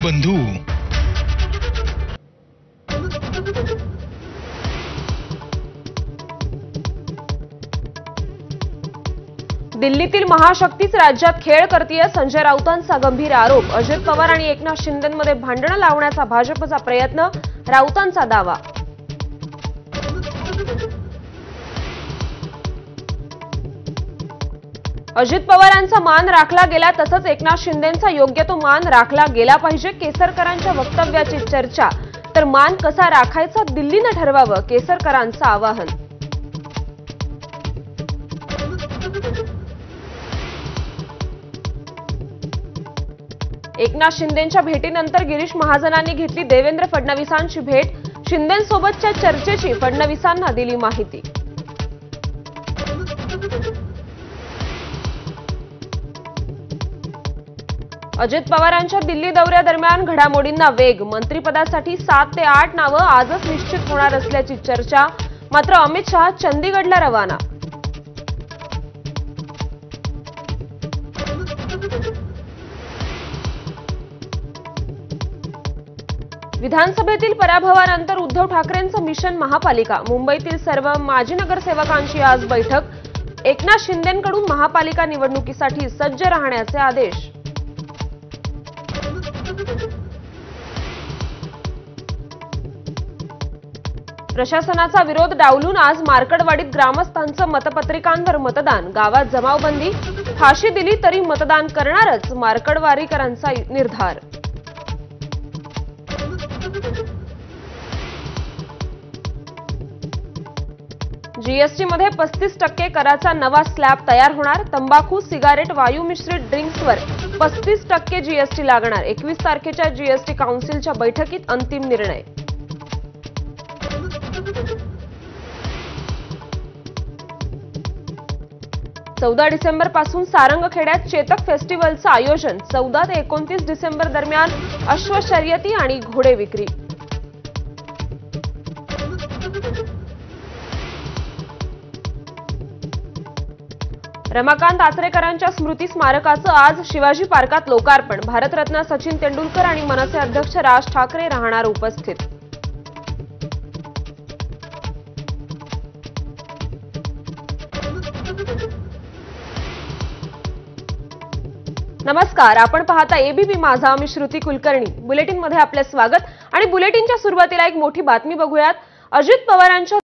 बंधू दिल्लीतील महाशक्तीच राज्यात खेळ करतेय, संजय राऊतांचा गंभीर आरोप। अजित पवार आणि एकनाथ शिंदेंमध्ये भांडण लावण्याचा भाजपचा प्रयत्न, राऊतांचा दावा। अजित पवारांचा मान राखला गेला, तसंच एकनाथ शिंदेंचा योग्य तो मान राखला गेला पाहिजे। केसरकरांच्या वक्तव्याची चर्चा, तर मान कसा राखायचा दिल्लीनं ठरवावं, केसरकरांचं आवाहन। एकनाथ शिंदेंच्या भेटीनंतर गिरीश महाजनांनी घेतली देवेंद्र फडणवीसांची भेट। शिंदेंसोबतच्या चर्चेची फडणवीसांना दिली माहिती। अजित पवारांच्या दिल्ली दौऱ्यादरम्यान घडामोडींना वेग। मंत्रिपदासाठी 7 ते 8 नावं आजच निश्चित होणार असल्याची चर्चा। मात्र अमित शहा चंदीगडला रवाना। विधानसभेतील पराभवानंतर उद्धव ठाकरेंचं मिशन महापालिका। मुंबईतील सर्व माजी नगरसेवकांची आज बैठक। एकनाथ शिंदेंकडून महापालिका निवडणुकीसाठी सज्ज राहण्याचे आदेश। प्रशासनाचा विरोध डावलून आज मार्कडवाडीत ग्रामस्थांचं मतपत्रिकांवर मतदान। गावात जमावबंदी, फाशी दिली तरी मतदान करणारच, मार्कडवाडीकरांचा निर्धार। जीएसटीमध्ये 35% कराचा नवा स्लॅब तयार होणार। तंबाखू, सिगारेट, वायू मिश्रित ड्रिंक्सवर 35% जीएसटी लागणार। 21 तारखेच्या जीएसटी काउन्सिलच्या बैठकीत अंतिम निर्णय। चौदा डिसेंबरपासून सारंगखेड्यात चेतक फेस्टिव्हलचं आयोजन। 14 ते 29 डिसेंबर दरम्यान अश्व शर्यती आणि घोडे विक्री। रमाकांत आचरेकरांच्या स्मृती स्मारकाचं आज शिवाजी पार्कात लोकार्पण। भारतरत्न सचिन तेंडुलकर आणि मनसे अध्यक्ष राज ठाकरे राहणार उपस्थित। नमस्कार, आपण पाहता एबीपी माझा। मी श्रुती कुलकर्णी। बुलेटिनमध्ये आपले स्वागत। आणि बुलेटिनच्या सुरुवातीला एक मोठी बातमी बघूयात। अजित पवारांच्या